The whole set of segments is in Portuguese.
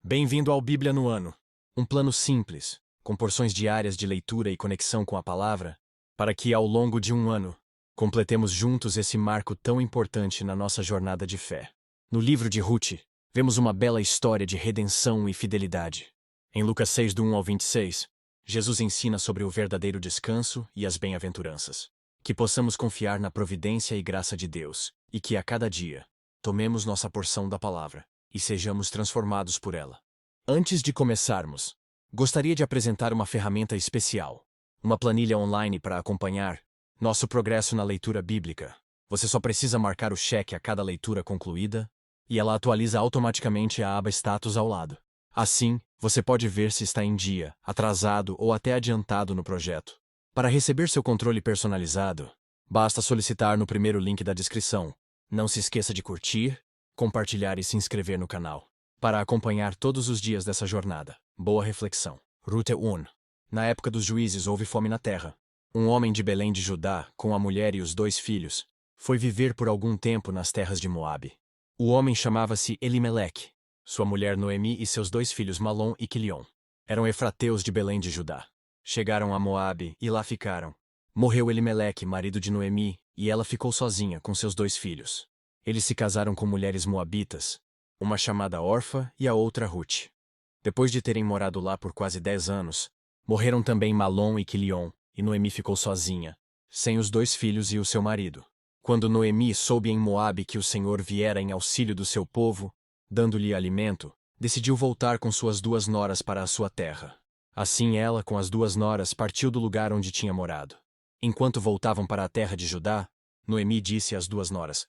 Bem-vindo ao Bíblia no Ano, um plano simples, com porções diárias de leitura e conexão com a palavra, para que, ao longo de um ano, completemos juntos esse marco tão importante na nossa jornada de fé. No livro de Ruth, vemos uma bela história de redenção e fidelidade. Em Lucas 6, do 1 ao 26, Jesus ensina sobre o verdadeiro descanso e as bem-aventuranças. Que possamos confiar na providência e graça de Deus, e que a cada dia, tomemos nossa porção da palavra e sejamos transformados por ela. Antes de começarmos, gostaria de apresentar uma ferramenta especial, uma planilha online para acompanhar nosso progresso na leitura bíblica. Você só precisa marcar o cheque a cada leitura concluída, e ela atualiza automaticamente a aba Status ao lado. Assim, você pode ver se está em dia, atrasado ou até adiantado no projeto. Para receber seu controle personalizado, basta solicitar no primeiro link da descrição. Não se esqueça de curtir, compartilhar e se inscrever no canal, para acompanhar todos os dias dessa jornada. Boa reflexão. Ruth 1. Na época dos juízes houve fome na terra. Um homem de Belém de Judá, com a mulher e os 2 filhos, foi viver por algum tempo nas terras de Moabe. O homem chamava-se Elimeleque. Sua mulher Noemi e seus 2 filhos Malom e Quilion eram efrateus de Belém de Judá. Chegaram a Moabe e lá ficaram. Morreu Elimeleque, marido de Noemi, e ela ficou sozinha com seus 2 filhos. Eles se casaram com mulheres moabitas, uma chamada Orfa e a outra Ruth. Depois de terem morado lá por quase 10 anos, morreram também Malom e Quilion, e Noemi ficou sozinha, sem os 2 filhos e o seu marido. Quando Noemi soube em Moabe que o Senhor viera em auxílio do seu povo, dando-lhe alimento, decidiu voltar com suas 2 noras para a sua terra. Assim ela, com as 2 noras, partiu do lugar onde tinha morado. Enquanto voltavam para a terra de Judá, Noemi disse às 2 noras: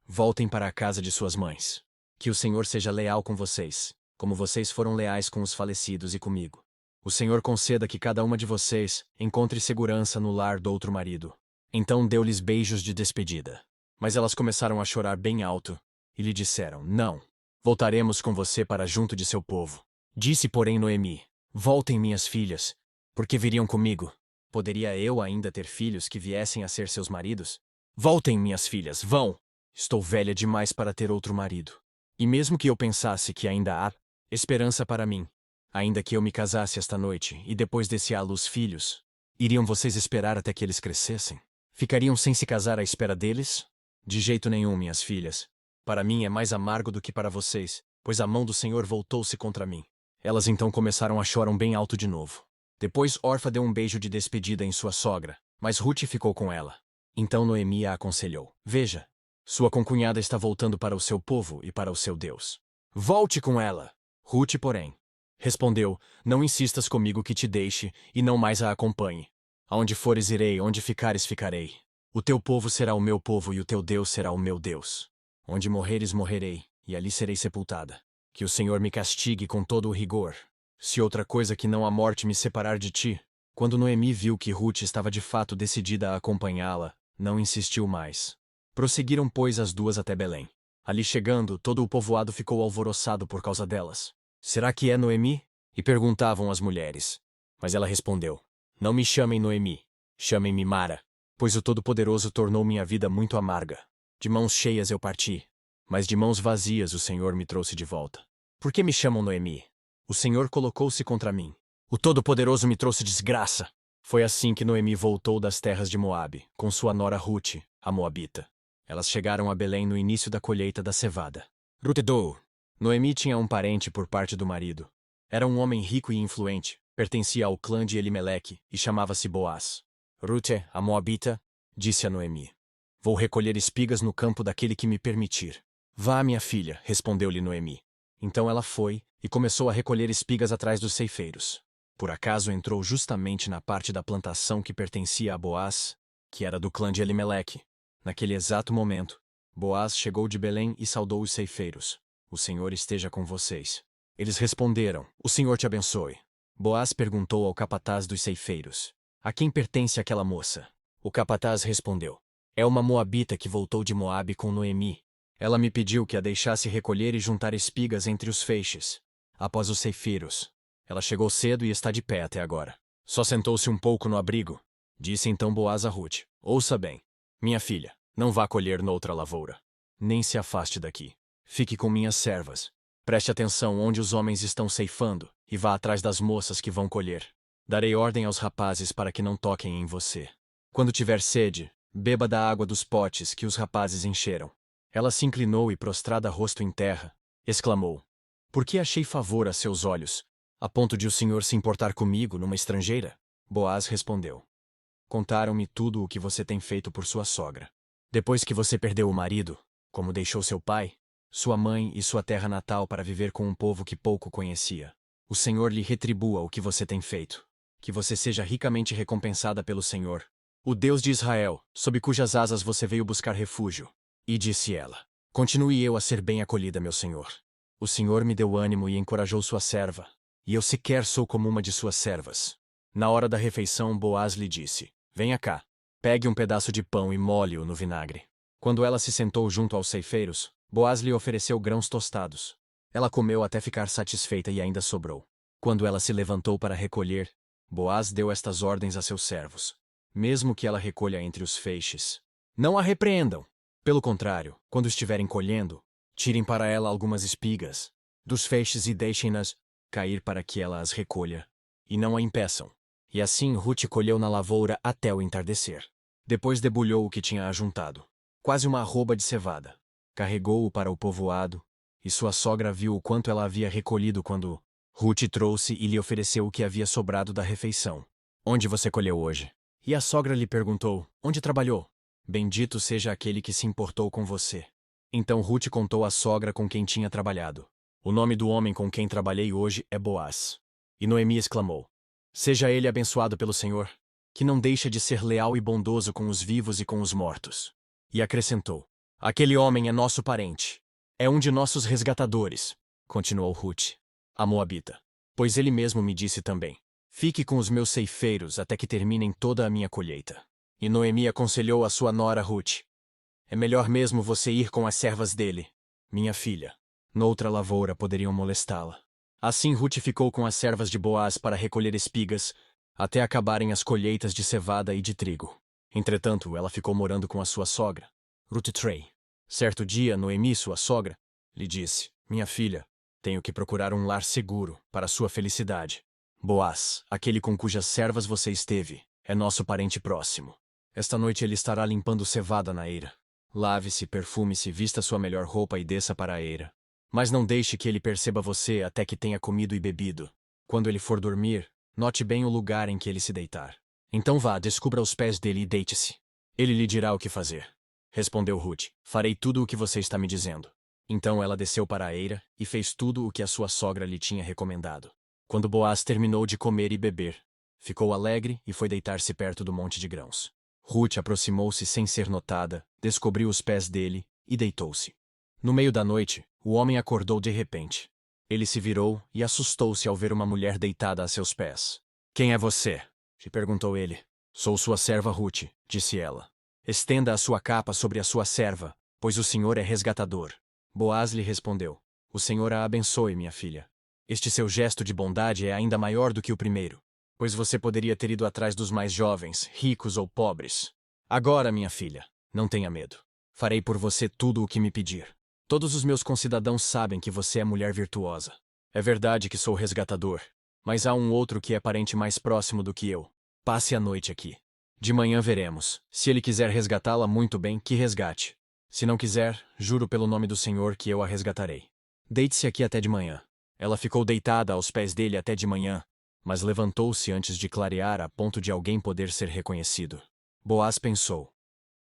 Voltem para a casa de suas mães. Que o Senhor seja leal com vocês, como vocês foram leais com os falecidos e comigo. O Senhor conceda que cada uma de vocês encontre segurança no lar do outro marido. Então deu-lhes beijos de despedida. Mas elas começaram a chorar bem alto, e lhe disseram: Não, voltaremos com você para junto de seu povo. Disse, porém, Noemi: Voltem, minhas filhas, porque viriam comigo. Poderia eu ainda ter filhos que viessem a ser seus maridos? Voltem, minhas filhas, vão! Estou velha demais para ter outro marido. E mesmo que eu pensasse que ainda há esperança para mim, ainda que eu me casasse esta noite e depois desse à luz filhos, iriam vocês esperar até que eles crescessem? Ficariam sem se casar à espera deles? De jeito nenhum, minhas filhas. Para mim é mais amargo do que para vocês, pois a mão do Senhor voltou-se contra mim. Elas então começaram a chorar bem alto de novo. Depois Orfa deu um beijo de despedida em sua sogra, mas Ruth ficou com ela. Então Noemi a aconselhou: Veja, sua concunhada está voltando para o seu povo e para o seu Deus. Volte com ela. Ruth, porém, respondeu: Não insistas comigo que te deixe e não mais a acompanhe. Aonde fores irei, onde ficares ficarei. O teu povo será o meu povo e o teu Deus será o meu Deus. Onde morreres morrerei, e ali serei sepultada. Que o Senhor me castigue com todo o rigor, se outra coisa que não a morte me separar de ti. Quando Noemi viu que Ruth estava de fato decidida a acompanhá-la, não insistiu mais. Prosseguiram, pois, as 2 até Belém. Ali chegando, todo o povoado ficou alvoroçado por causa delas. Será que é Noemi? E perguntavam as mulheres. Mas ela respondeu: Não me chamem Noemi, chamem-me Mara, pois o Todo-Poderoso tornou minha vida muito amarga. De mãos cheias eu parti, mas de mãos vazias o Senhor me trouxe de volta. Por que me chamam Noemi? O Senhor colocou-se contra mim. O Todo-Poderoso me trouxe desgraça. Foi assim que Noemi voltou das terras de Moabe, com sua nora Ruth, a moabita. Elas chegaram a Belém no início da colheita da cevada. Ruth 2. Noemi tinha um parente por parte do marido. Era um homem rico e influente, pertencia ao clã de Elimeleque e chamava-se Boaz. Ruth, a moabita, disse a Noemi: Vou recolher espigas no campo daquele que me permitir. Vá, minha filha, respondeu-lhe Noemi. Então ela foi e começou a recolher espigas atrás dos ceifeiros. Por acaso entrou justamente na parte da plantação que pertencia a Boaz, que era do clã de Elimeleque. Naquele exato momento, Boaz chegou de Belém e saudou os ceifeiros. O Senhor esteja com vocês. Eles responderam: O Senhor te abençoe. Boaz perguntou ao capataz dos ceifeiros: A quem pertence aquela moça? O capataz respondeu: É uma moabita que voltou de Moabe com Noemi. Ela me pediu que a deixasse recolher e juntar espigas entre os feixes, após os ceifeiros. Ela chegou cedo e está de pé até agora. Só sentou-se um pouco no abrigo. Disse então Boaz a Ruth: Ouça bem, minha filha, não vá colher noutra lavoura. Nem se afaste daqui. Fique com minhas servas. Preste atenção onde os homens estão ceifando, e vá atrás das moças que vão colher. Darei ordem aos rapazes para que não toquem em você. Quando tiver sede, beba da água dos potes que os rapazes encheram. Ela se inclinou e, prostrada rosto em terra, exclamou: Por que achei favor a seus olhos, a ponto de o senhor se importar comigo, numa estrangeira? Boaz respondeu: Contaram-me tudo o que você tem feito por sua sogra. Depois que você perdeu o marido, como deixou seu pai, sua mãe e sua terra natal para viver com um povo que pouco conhecia, o Senhor lhe retribua o que você tem feito. Que você seja ricamente recompensada pelo Senhor, o Deus de Israel, sob cujas asas você veio buscar refúgio. E disse ela: Continue eu a ser bem acolhida, meu senhor. O Senhor me deu ânimo e encorajou sua serva, e eu sequer sou como uma de suas servas. Na hora da refeição, Boaz lhe disse: Venha cá, pegue um pedaço de pão e molhe-o no vinagre. Quando ela se sentou junto aos ceifeiros, Boaz lhe ofereceu grãos tostados. Ela comeu até ficar satisfeita e ainda sobrou. Quando ela se levantou para recolher, Boaz deu estas ordens a seus servos: Mesmo que ela recolha entre os feixes, não a repreendam. Pelo contrário, quando estiverem colhendo, tirem para ela algumas espigas dos feixes e deixem-nas cair para que ela as recolha, e não a impeçam. E assim Rute colheu na lavoura até o entardecer. Depois debulhou o que tinha ajuntado, quase uma arroba de cevada. Carregou-o para o povoado, e sua sogra viu o quanto ela havia recolhido quando Rute trouxe e lhe ofereceu o que havia sobrado da refeição. Onde você colheu hoje? E a sogra lhe perguntou: Onde trabalhou? Bendito seja aquele que se importou com você. Então Rute contou à sogra com quem tinha trabalhado: O nome do homem com quem trabalhei hoje é Boaz. E Noemi exclamou: Seja ele abençoado pelo Senhor, que não deixa de ser leal e bondoso com os vivos e com os mortos. E acrescentou: Aquele homem é nosso parente. É um de nossos resgatadores, continuou Rute, a moabita. Pois ele mesmo me disse também: Fique com os meus ceifeiros até que terminem toda a minha colheita. E Noemi aconselhou a sua nora Rute: É melhor mesmo você ir com as servas dele, minha filha. Noutra lavoura poderiam molestá-la. Assim Rute ficou com as servas de Boaz para recolher espigas, até acabarem as colheitas de cevada e de trigo. Entretanto, ela ficou morando com a sua sogra, Ruth Trey. Certo dia, Noemi, sua sogra, lhe disse: Minha filha, tenho que procurar um lar seguro para sua felicidade. Boaz, aquele com cujas servas você esteve, é nosso parente próximo. Esta noite ele estará limpando cevada na eira. Lave-se, perfume-se, vista sua melhor roupa e desça para a eira. Mas não deixe que ele perceba você até que tenha comido e bebido. Quando ele for dormir, note bem o lugar em que ele se deitar. Então vá, descubra os pés dele e deite-se. Ele lhe dirá o que fazer. Respondeu Ruth: Farei tudo o que você está me dizendo. Então ela desceu para a eira e fez tudo o que a sua sogra lhe tinha recomendado. Quando Boaz terminou de comer e beber, ficou alegre e foi deitar-se perto do monte de grãos. Ruth aproximou-se sem ser notada, descobriu os pés dele e deitou-se. No meio da noite, o homem acordou de repente. Ele se virou e assustou-se ao ver uma mulher deitada a seus pés. Quem é você? Lhe perguntou ele. Sou sua serva Ruth, disse ela. Estenda a sua capa sobre a sua serva, pois o Senhor é resgatador. Boaz lhe respondeu: O Senhor a abençoe, minha filha. Este seu gesto de bondade é ainda maior do que o primeiro, pois você poderia ter ido atrás dos mais jovens, ricos ou pobres. Agora, minha filha, não tenha medo. Farei por você tudo o que me pedir. Todos os meus concidadãos sabem que você é mulher virtuosa. É verdade que sou resgatador, mas há um outro que é parente mais próximo do que eu. Passe a noite aqui. De manhã veremos. Se ele quiser resgatá-la, muito bem, que resgate. Se não quiser, juro pelo nome do Senhor que eu a resgatarei. Deite-se aqui até de manhã. Ela ficou deitada aos pés dele até de manhã, mas levantou-se antes de clarear a ponto de alguém poder ser reconhecido. Boaz pensou: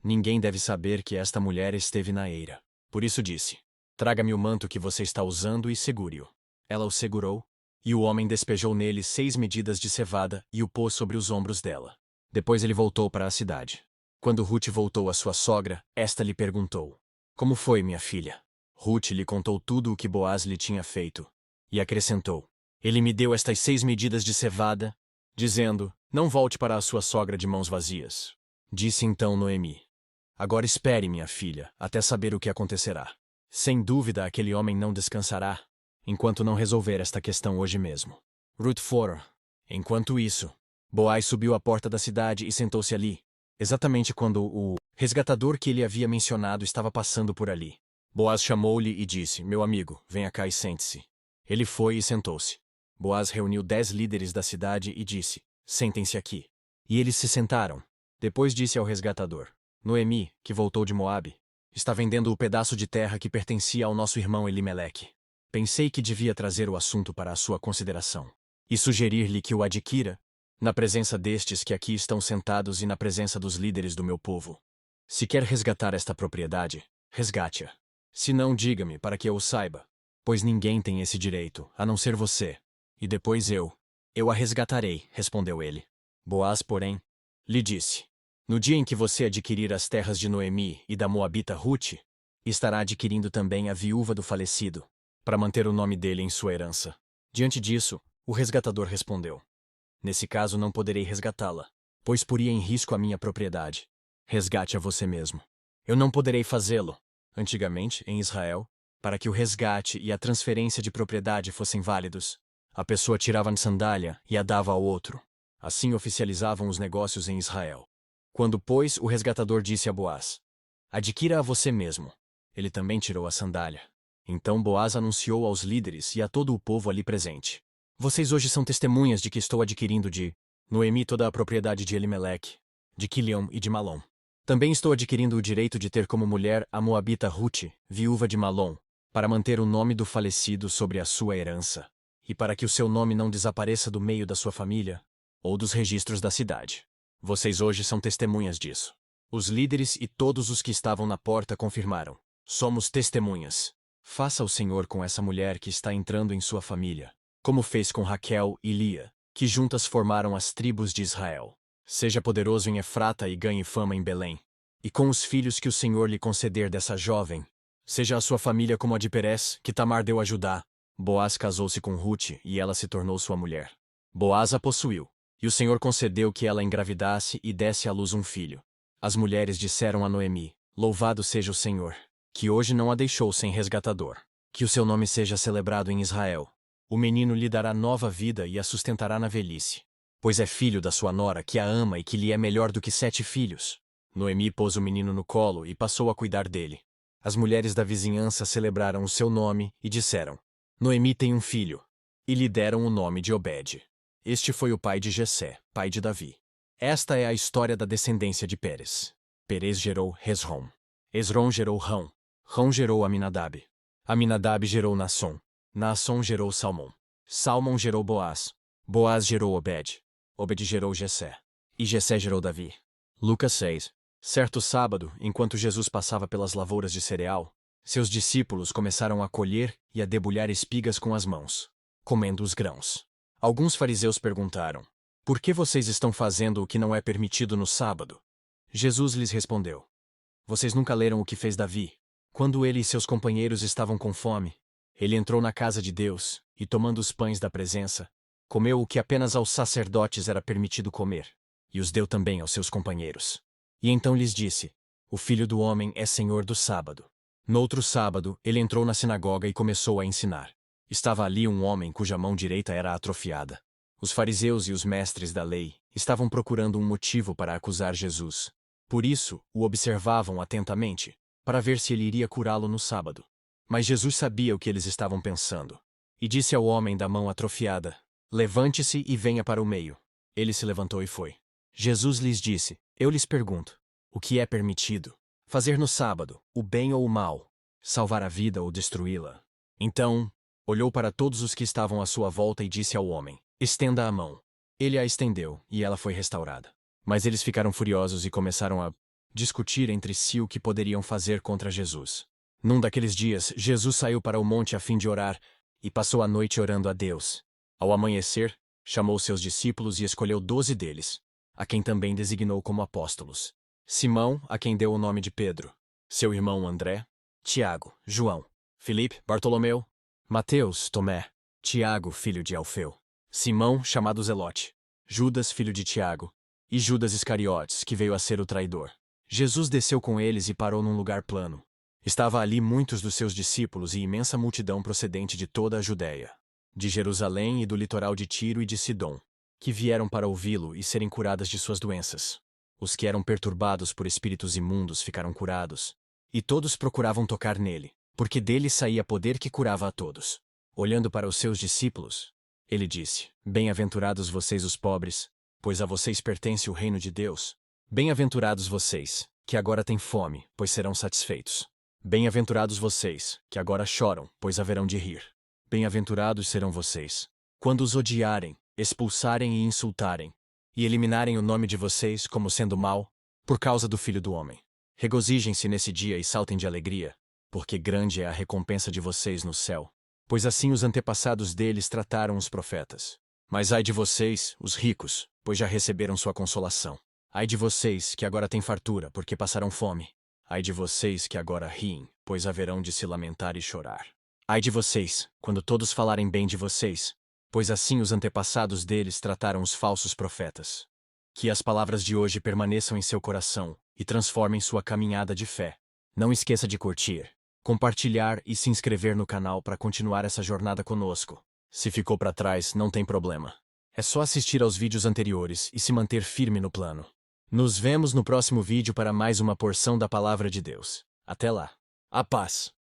Ninguém deve saber que esta mulher esteve na eira. Por isso disse: Traga-me o manto que você está usando e segure-o. Ela o segurou, e o homem despejou nele 6 medidas de cevada e o pôs sobre os ombros dela. Depois ele voltou para a cidade. Quando Ruth voltou à sua sogra, esta lhe perguntou: Como foi, minha filha? Ruth lhe contou tudo o que Boaz lhe tinha feito, e acrescentou: Ele me deu estas 6 medidas de cevada, dizendo: Não volte para a sua sogra de mãos vazias. Disse então Noemi: Agora espere, minha filha, até saber o que acontecerá. Sem dúvida aquele homem não descansará, enquanto não resolver esta questão hoje mesmo. Ruth fora. Enquanto isso, Boaz subiu à porta da cidade e sentou-se ali, exatamente quando o resgatador que ele havia mencionado estava passando por ali. Boaz chamou-lhe e disse: Meu amigo, venha cá e sente-se. Ele foi e sentou-se. Boaz reuniu 10 líderes da cidade e disse: Sentem-se aqui. E eles se sentaram. Depois disse ao resgatador: Noemi, que voltou de Moabe, está vendendo o pedaço de terra que pertencia ao nosso irmão Elimeleque. Pensei que devia trazer o assunto para a sua consideração e sugerir-lhe que o adquira, na presença destes que aqui estão sentados e na presença dos líderes do meu povo. Se quer resgatar esta propriedade, resgate-a. Se não, diga-me para que eu o saiba, pois ninguém tem esse direito, a não ser você. E depois eu a resgatarei, respondeu ele. Boaz, porém, lhe disse: No dia em que você adquirir as terras de Noemi e da Moabita Rute, estará adquirindo também a viúva do falecido, para manter o nome dele em sua herança. Diante disso, o resgatador respondeu: Nesse caso não poderei resgatá-la, pois poria em risco a minha propriedade. Resgate a você mesmo. Eu não poderei fazê-lo. Antigamente, em Israel, para que o resgate e a transferência de propriedade fossem válidos, a pessoa tirava a sandália e a dava ao outro. Assim oficializavam os negócios em Israel. Quando, pois, o resgatador disse a Boaz: Adquira a você mesmo, ele também tirou a sandália. Então Boaz anunciou aos líderes e a todo o povo ali presente: Vocês hoje são testemunhas de que estou adquirindo de Noemi toda a propriedade de Elimeleque, de Quilion e de Malom. Também estou adquirindo o direito de ter como mulher a Moabita Rute, viúva de Malom, para manter o nome do falecido sobre a sua herança, e para que o seu nome não desapareça do meio da sua família ou dos registros da cidade. Vocês hoje são testemunhas disso. Os líderes e todos os que estavam na porta confirmaram: Somos testemunhas. Faça o Senhor com essa mulher que está entrando em sua família, como fez com Raquel e Lia, que juntas formaram as tribos de Israel. Seja poderoso em Efrata e ganhe fama em Belém. E com os filhos que o Senhor lhe conceder dessa jovem, seja a sua família como a de Perez, que Tamar deu a Judá. Boaz casou-se com Rute e ela se tornou sua mulher. Boaz a possuiu, e o Senhor concedeu que ela engravidasse e desse à luz um filho. As mulheres disseram a Noemi: Louvado seja o Senhor, que hoje não a deixou sem resgatador. Que o seu nome seja celebrado em Israel. O menino lhe dará nova vida e a sustentará na velhice, pois é filho da sua nora, que a ama e que lhe é melhor do que 7 filhos. Noemi pôs o menino no colo e passou a cuidar dele. As mulheres da vizinhança celebraram o seu nome e disseram: Noemi tem um filho. E lhe deram o nome de Obed. Este foi o pai de Jessé, pai de Davi. Esta é a história da descendência de Pérez. Perez gerou Hesrom. Hesrom gerou Rão. Rão gerou Aminadab. Aminadab gerou Naasson. Naasson gerou Salmão. Salmão gerou Boaz. Boaz gerou Obed. Obed gerou Jessé. E Jessé gerou Davi. Lucas 6. Certo sábado, enquanto Jesus passava pelas lavouras de cereal, seus discípulos começaram a colher e a debulhar espigas com as mãos, comendo os grãos. Alguns fariseus perguntaram: Por que vocês estão fazendo o que não é permitido no sábado? Jesus lhes respondeu: Vocês nunca leram o que fez Davi? Quando ele e seus companheiros estavam com fome, ele entrou na casa de Deus e, tomando os pães da presença, comeu o que apenas aos sacerdotes era permitido comer, e os deu também aos seus companheiros. E então lhes disse: O Filho do Homem é Senhor do sábado. Noutro sábado, ele entrou na sinagoga e começou a ensinar. Estava ali um homem cuja mão direita era atrofiada. Os fariseus e os mestres da lei estavam procurando um motivo para acusar Jesus. Por isso, o observavam atentamente, para ver se ele iria curá-lo no sábado. Mas Jesus sabia o que eles estavam pensando. E disse ao homem da mão atrofiada: Levante-se e venha para o meio. Ele se levantou e foi. Jesus lhes disse: Eu lhes pergunto: o que é permitido? Fazer no sábado, o bem ou o mal? Salvar a vida ou destruí-la? Então, olhou para todos os que estavam à sua volta e disse ao homem: Estenda a mão. Ele a estendeu, e ela foi restaurada. Mas eles ficaram furiosos e começaram a discutir entre si o que poderiam fazer contra Jesus. Num daqueles dias, Jesus saiu para o monte a fim de orar, e passou a noite orando a Deus. Ao amanhecer, chamou seus discípulos e escolheu 12 deles, a quem também designou como apóstolos: Simão, a quem deu o nome de Pedro; seu irmão André; Tiago, João; Filipe, Bartolomeu; Mateus, Tomé; Tiago, filho de Alfeu; Simão, chamado Zelote; Judas, filho de Tiago; e Judas Iscariotes, que veio a ser o traidor. Jesus desceu com eles e parou num lugar plano. Estava ali muitos dos seus discípulos e imensa multidão procedente de toda a Judéia, de Jerusalém e do litoral de Tiro e de Sidom, que vieram para ouvi-lo e serem curadas de suas doenças. Os que eram perturbados por espíritos imundos ficaram curados, e todos procuravam tocar nele, porque dele saía poder que curava a todos. Olhando para os seus discípulos, ele disse: Bem-aventurados vocês os pobres, pois a vocês pertence o reino de Deus. Bem-aventurados vocês, que agora têm fome, pois serão satisfeitos. Bem-aventurados vocês, que agora choram, pois haverão de rir. Bem-aventurados serão vocês, quando os odiarem, expulsarem e insultarem, e eliminarem o nome de vocês como sendo mau, por causa do Filho do Homem. Regozijem-se nesse dia e saltem de alegria, porque grande é a recompensa de vocês no céu. Pois assim os antepassados deles trataram os profetas. Mas ai de vocês, os ricos, pois já receberam sua consolação. Ai de vocês, que agora têm fartura, porque passarão fome. Ai de vocês que agora riem, pois haverão de se lamentar e chorar. Ai de vocês, quando todos falarem bem de vocês, pois assim os antepassados deles trataram os falsos profetas. Que as palavras de hoje permaneçam em seu coração e transformem sua caminhada de fé. Não esqueça de curtir, compartilhar e se inscrever no canal para continuar essa jornada conosco. Se ficou para trás, não tem problema. É só assistir aos vídeos anteriores e se manter firme no plano. Nos vemos no próximo vídeo para mais uma porção da Palavra de Deus. Até lá. A paz.